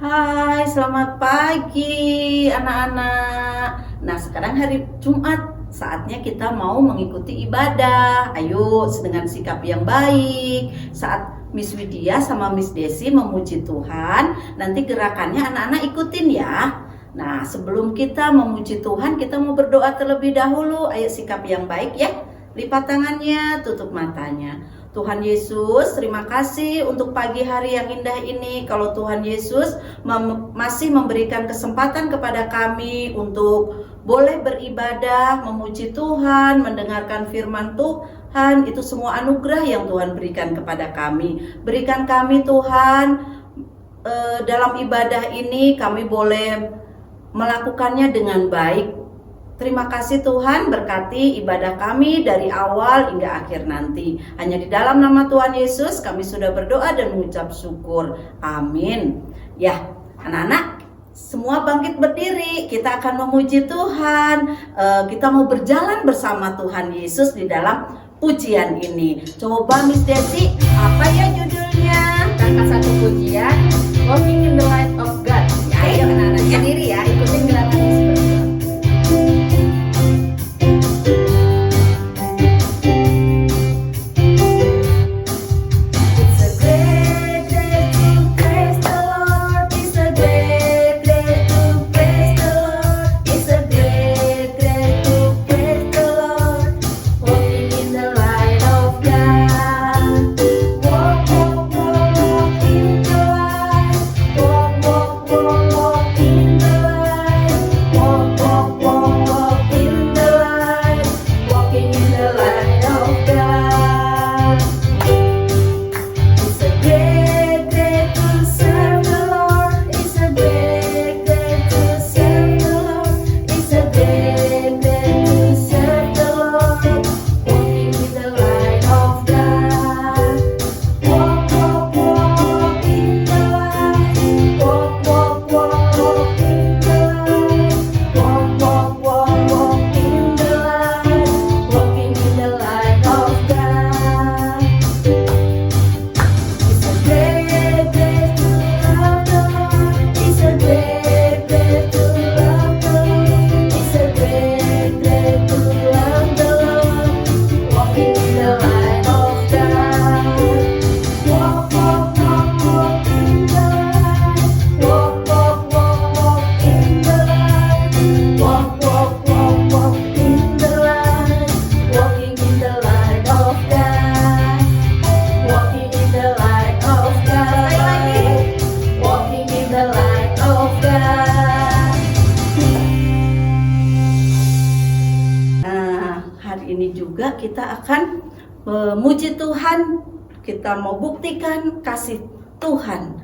Hai, selamat pagi anak-anak. Nah, sekarang hari Jumat, saatnya kita mau mengikuti ibadah. Ayo, dengan sikap yang baik. Saat Miss Widya sama Miss Desi memuji Tuhan, nanti gerakannya anak-anak ikutin ya. Nah, sebelum kita memuji Tuhan, kita mau berdoa terlebih dahulu. Ayo sikap yang baik ya. Lipat tangannya, tutup matanya. Tuhan Yesus, terima kasih untuk pagi hari yang indah ini. Kalau Tuhan Yesus masih memberikan kesempatan kepada kami untuk boleh beribadah, memuji Tuhan, mendengarkan firman Tuhan, itu semua anugerah yang Tuhan berikan kepada kami. Berikan kami Tuhan, dalam ibadah ini kami boleh melakukannya dengan baik. Terima kasih Tuhan, berkati ibadah kami dari awal hingga akhir nanti. Hanya di dalam nama Tuhan Yesus kami sudah berdoa dan mengucap syukur. Amin. Ya, anak-anak semua bangkit berdiri. Kita akan memuji Tuhan. Kita mau berjalan bersama Tuhan Yesus di dalam pujian ini. Coba Miss Desi, apa ya judulnya? Angkat satu pujian, Walking in the Light of God. Ya, ayo anak-anak sendiri ya, ikutin gerakannya seperti itu. Juga kita akan memuji Tuhan. Kita mau buktikan kasih Tuhan,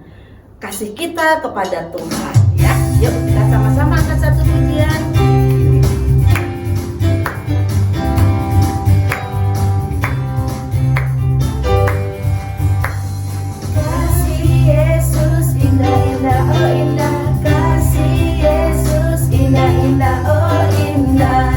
kasih kita kepada Tuhan ya. Yuk kita sama-sama angkat satu pujian. Kasih Yesus indah-indah, oh indah. Kasih Yesus indah-indah, oh indah.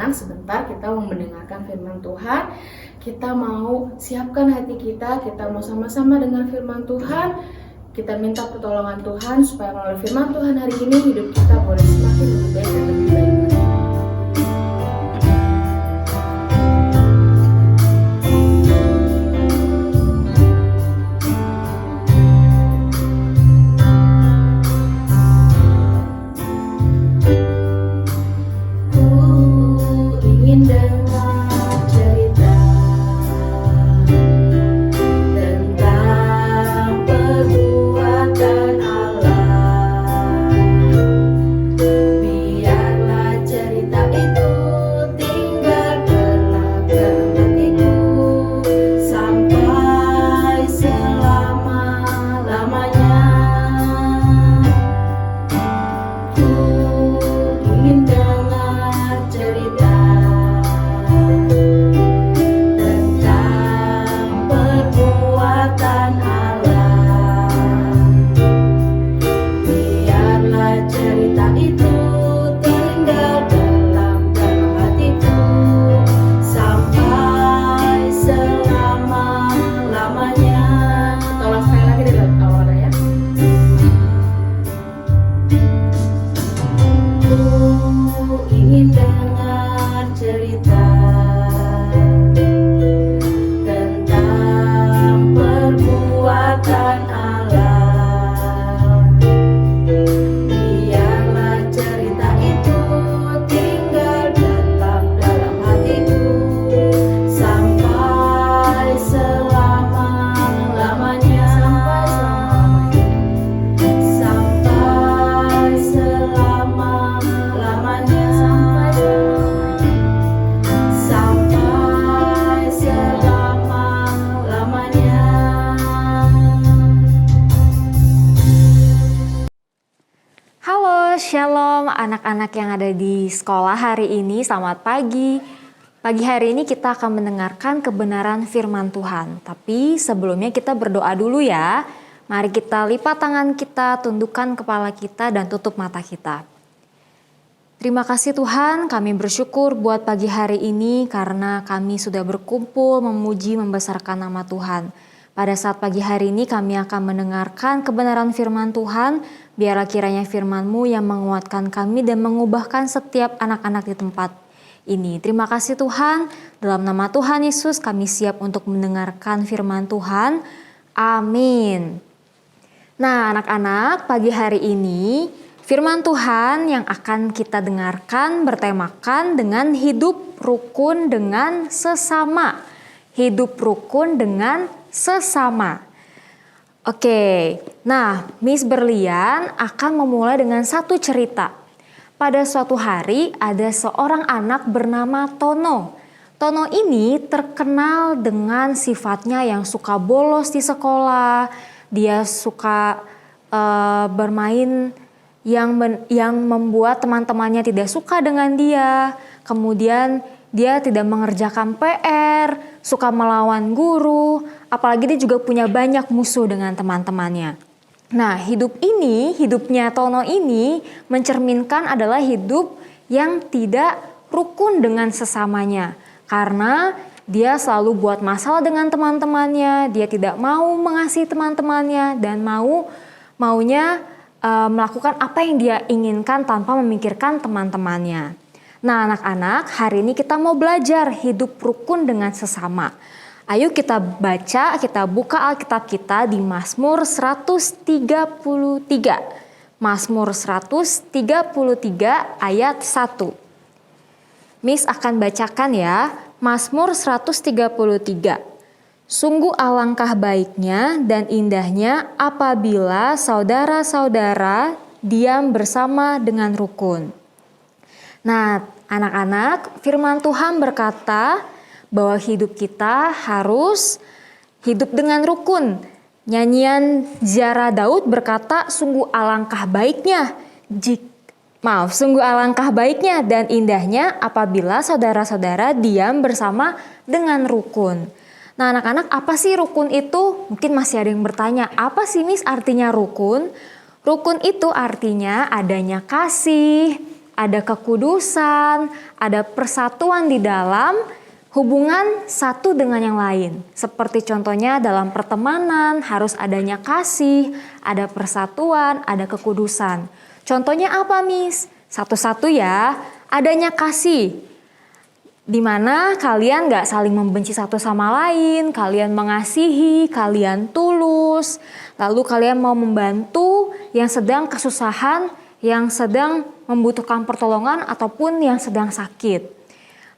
Sebentar kita mau mendengarkan firman Tuhan. Kita mau siapkan hati kita mau sama-sama dengar firman Tuhan. Kita minta pertolongan Tuhan supaya melalui firman Tuhan hari ini hidup kita boleh semakin lebih baik dan lebih baik. Shalom anak-anak yang ada di sekolah hari ini, selamat pagi. Pagi hari ini kita akan mendengarkan kebenaran firman Tuhan. Tapi sebelumnya kita berdoa dulu ya. Mari kita lipat tangan kita, tundukkan kepala kita dan tutup mata kita. Terima kasih Tuhan, kami bersyukur buat pagi hari ini karena kami sudah berkumpul memuji membesarkan nama Tuhan. Pada saat pagi hari ini kami akan mendengarkan kebenaran firman Tuhan. Biarlah kiranya firman-Mu yang menguatkan kami dan mengubahkan setiap anak-anak di tempat ini. Terima kasih Tuhan, dalam nama Tuhan Yesus kami siap untuk mendengarkan firman Tuhan. Amin. Nah anak-anak, pagi hari ini firman Tuhan yang akan kita dengarkan bertemakan dengan hidup rukun dengan sesama. Hidup rukun dengan sesama. Oke, nah Miss Berlian akan memulai dengan satu cerita. Pada suatu hari ada seorang anak bernama Tono. Tono ini terkenal dengan sifatnya yang suka bolos di sekolah. Dia suka bermain yang membuat teman-temannya tidak suka dengan dia. Kemudian dia tidak mengerjakan PR, suka melawan guru, apalagi dia juga punya banyak musuh dengan teman-temannya. Nah, hidupnya Tono ini mencerminkan adalah hidup yang tidak rukun dengan sesamanya. Karena dia selalu buat masalah dengan teman-temannya, dia tidak mau mengasihi teman-temannya dan maunya melakukan apa yang dia inginkan tanpa memikirkan teman-temannya. Nah anak-anak, hari ini kita mau belajar hidup rukun dengan sesama. Ayo kita baca, kita buka Alkitab kita di Mazmur 133. Mazmur 133 ayat 1. Miss akan bacakan ya, Mazmur 133. Sungguh alangkah baiknya dan indahnya apabila saudara-saudara diam bersama dengan rukun. Nah, anak-anak, firman Tuhan berkata bahwa hidup kita harus hidup dengan rukun. Nyanyian Ziarah Daud berkata, sungguh alangkah baiknya dan indahnya apabila saudara-saudara diam bersama dengan rukun. Nah, anak-anak, apa sih rukun itu? Mungkin masih ada yang bertanya, apa sih Miss artinya rukun? Rukun itu artinya adanya kasih, ada kekudusan, ada persatuan di dalam hubungan satu dengan yang lain. Seperti contohnya dalam pertemanan harus adanya kasih, ada persatuan, ada kekudusan. Contohnya apa Miss? Satu-satu ya, adanya kasih. Di mana kalian gak saling membenci satu sama lain, kalian mengasihi, kalian tulus, lalu kalian mau membantu yang sedang kesusahan, yang sedang membutuhkan pertolongan ataupun yang sedang sakit.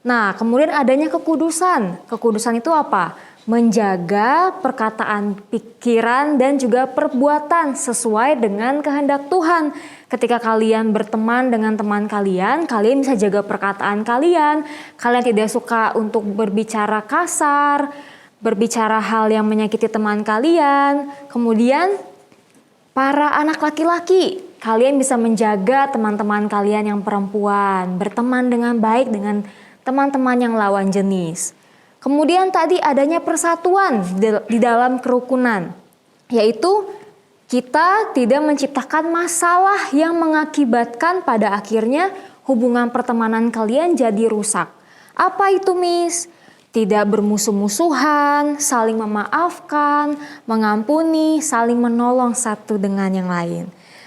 Nah, kemudian adanya kekudusan. Kekudusan itu apa? Menjaga perkataan, pikiran, dan juga perbuatan sesuai dengan kehendak Tuhan. Ketika kalian berteman dengan teman kalian bisa jaga perkataan kalian. Kalian tidak suka untuk berbicara kasar, berbicara hal yang menyakiti teman kalian. Kemudian para anak laki-laki, kalian bisa menjaga teman-teman kalian yang perempuan, berteman dengan baik dengan teman-teman yang lawan jenis. Kemudian tadi adanya persatuan di dalam kerukunan, yaitu kita tidak menciptakan masalah yang mengakibatkan pada akhirnya hubungan pertemanan kalian jadi rusak. Apa itu Miss? Tidak bermusuh-musuhan, saling memaafkan, mengampuni, saling menolong satu dengan yang lain.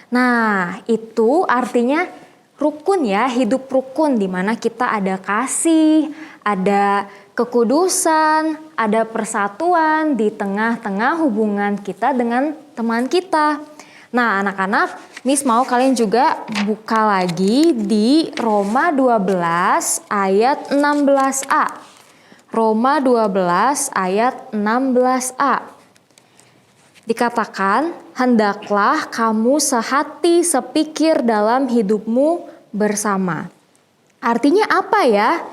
Nah, itu artinya rukun ya, hidup rukun di mana kita ada kasih, ada kekudusan, ada persatuan di tengah-tengah hubungan kita dengan teman kita. Nah, anak-anak, Miss mau kalian juga buka lagi di Roma 12 ayat 16a. Roma 12 ayat 16a. Dikatakan, hendaklah kamu sehati sepikir dalam hidupmu bersama. Artinya apa ya?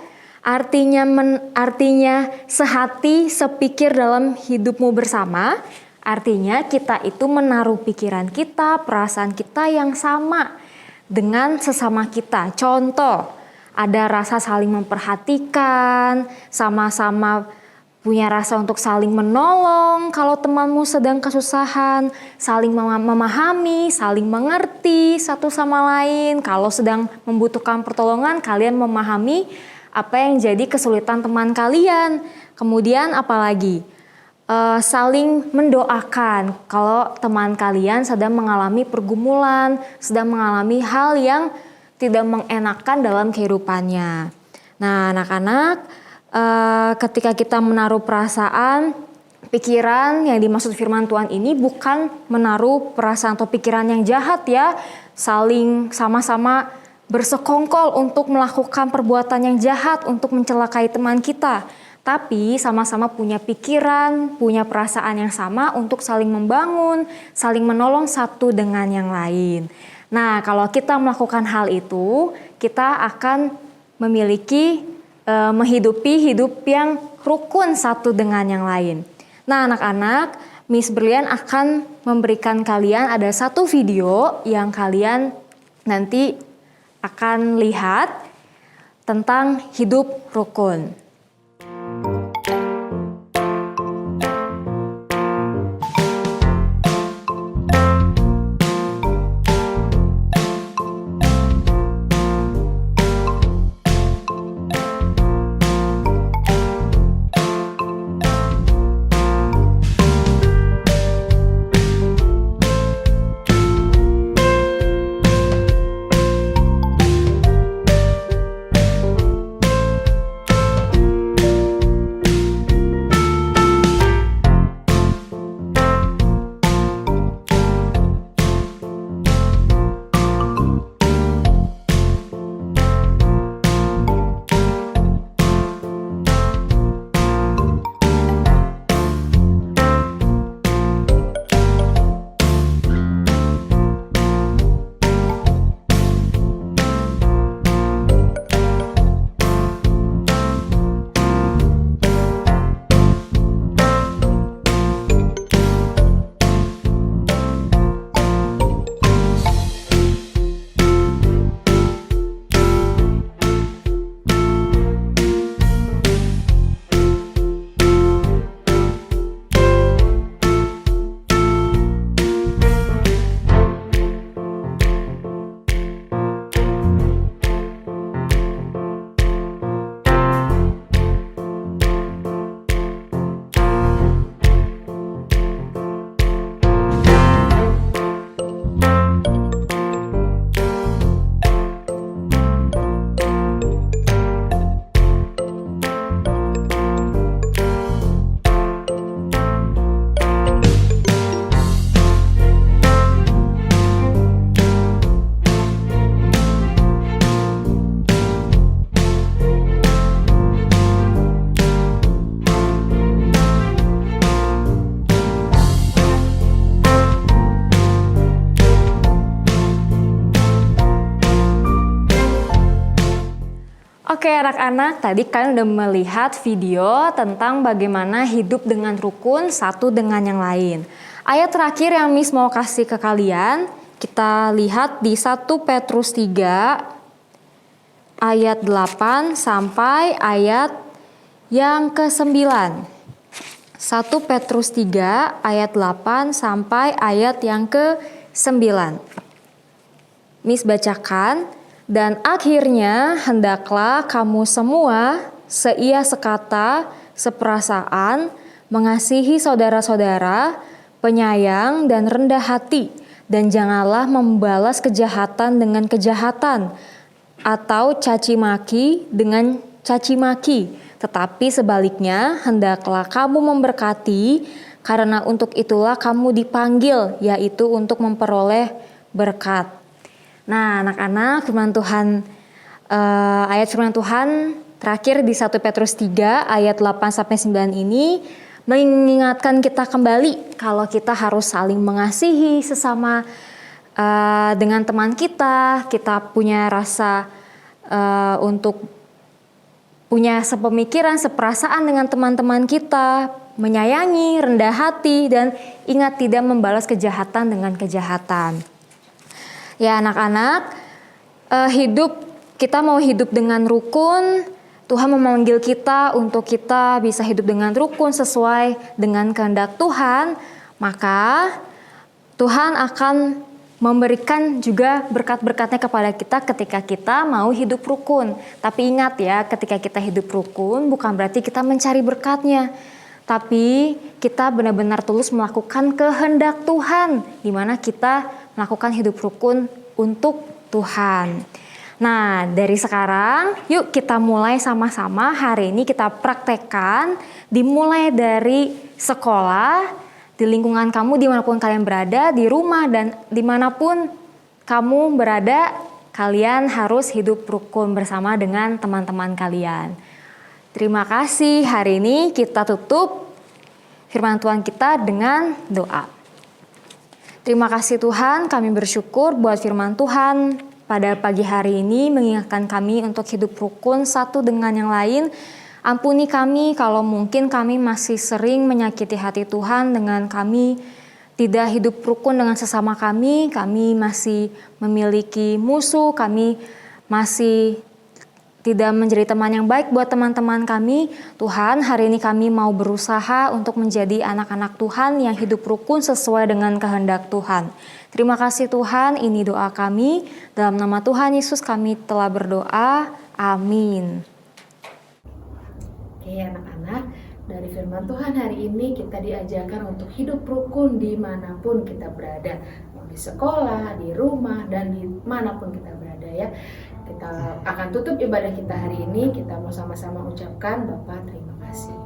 Artinya sehati sepikir dalam hidupmu bersama. Artinya kita itu menaruh pikiran kita, perasaan kita yang sama dengan sesama kita. Contoh, ada rasa saling memperhatikan, sama-sama punya rasa untuk saling menolong kalau temanmu sedang kesusahan, saling memahami, saling mengerti satu sama lain. Kalau sedang membutuhkan pertolongan, kalian memahami apa yang jadi kesulitan teman kalian. Kemudian apalagi? Saling mendoakan kalau teman kalian sedang mengalami pergumulan, sedang mengalami hal yang tidak mengenakan dalam kehidupannya. Nah, anak-anak, ketika kita menaruh perasaan, pikiran yang dimaksud firman Tuhan ini bukan menaruh perasaan atau pikiran yang jahat ya, saling sama-sama bersekongkol untuk melakukan perbuatan yang jahat untuk mencelakai teman kita. Tapi sama-sama punya pikiran, punya perasaan yang sama untuk saling membangun, saling menolong satu dengan yang lain. Nah, kalau kita melakukan hal itu, kita akan memiliki, menghidupi hidup yang rukun satu dengan yang lain. Nah, anak-anak, Miss Berlian akan memberikan kalian ada satu video yang kalian nanti akan lihat tentang hidup rukun. Oke anak-anak, tadi kalian udah melihat video tentang bagaimana hidup dengan rukun satu dengan yang lain. Ayat terakhir yang Miss mau kasih ke kalian, kita lihat di 1 Petrus 3 ayat 8 sampai ayat yang ke-9. 1 Petrus 3 ayat 8 sampai ayat yang ke-9. Miss bacakan. Dan akhirnya hendaklah kamu semua seia sekata, seperasaan, mengasihi saudara-saudara, penyayang dan rendah hati, dan janganlah membalas kejahatan dengan kejahatan, atau caci maki dengan caci maki, tetapi sebaliknya hendaklah kamu memberkati, karena untuk itulah kamu dipanggil, yaitu untuk memperoleh berkat. Nah, anak-anak, ayat firman Tuhan terakhir di 1 Petrus 3 ayat 8 sampai 9 ini mengingatkan kita kembali kalau kita harus saling mengasihi sesama dengan teman kita punya rasa untuk punya sepemikiran, seperasaan dengan teman-teman kita, menyayangi, rendah hati, dan ingat tidak membalas kejahatan dengan kejahatan. Ya anak-anak, kita mau hidup dengan rukun, Tuhan memanggil kita untuk kita bisa hidup dengan rukun sesuai dengan kehendak Tuhan, maka Tuhan akan memberikan juga berkat-berkatnya kepada kita ketika kita mau hidup rukun. Tapi ingat ya, ketika kita hidup rukun bukan berarti kita mencari berkatnya, tapi kita benar-benar tulus melakukan kehendak Tuhan, di mana kita melakukan hidup rukun untuk Tuhan. Nah, dari sekarang yuk kita mulai sama-sama. Hari ini kita praktekkan, dimulai dari sekolah, di lingkungan kamu dimanapun kalian berada, di rumah dan dimanapun kamu berada, kalian harus hidup rukun bersama dengan teman-teman kalian. Terima kasih. Hari ini kita tutup firman Tuhan kita dengan doa. Terima kasih Tuhan, kami bersyukur buat firman Tuhan pada pagi hari ini mengingatkan kami untuk hidup rukun satu dengan yang lain. Ampuni kami kalau mungkin kami masih sering menyakiti hati Tuhan dengan kami tidak hidup rukun dengan sesama kami masih memiliki musuh, kami masih tidak menjadi teman yang baik buat teman-teman kami. Tuhan, hari ini kami mau berusaha untuk menjadi anak-anak Tuhan yang hidup rukun sesuai dengan kehendak Tuhan. Terima kasih Tuhan, ini doa kami. Dalam nama Tuhan Yesus kami telah berdoa. Amin. Oke anak-anak, dari firman Tuhan hari ini kita diajarkan untuk hidup rukun dimanapun kita berada. Mau di sekolah, di rumah, dan dimanapun kita berada ya. Kita akan tutup ibadah kita hari ini, kita mau sama-sama ucapkan Bapa terima kasih.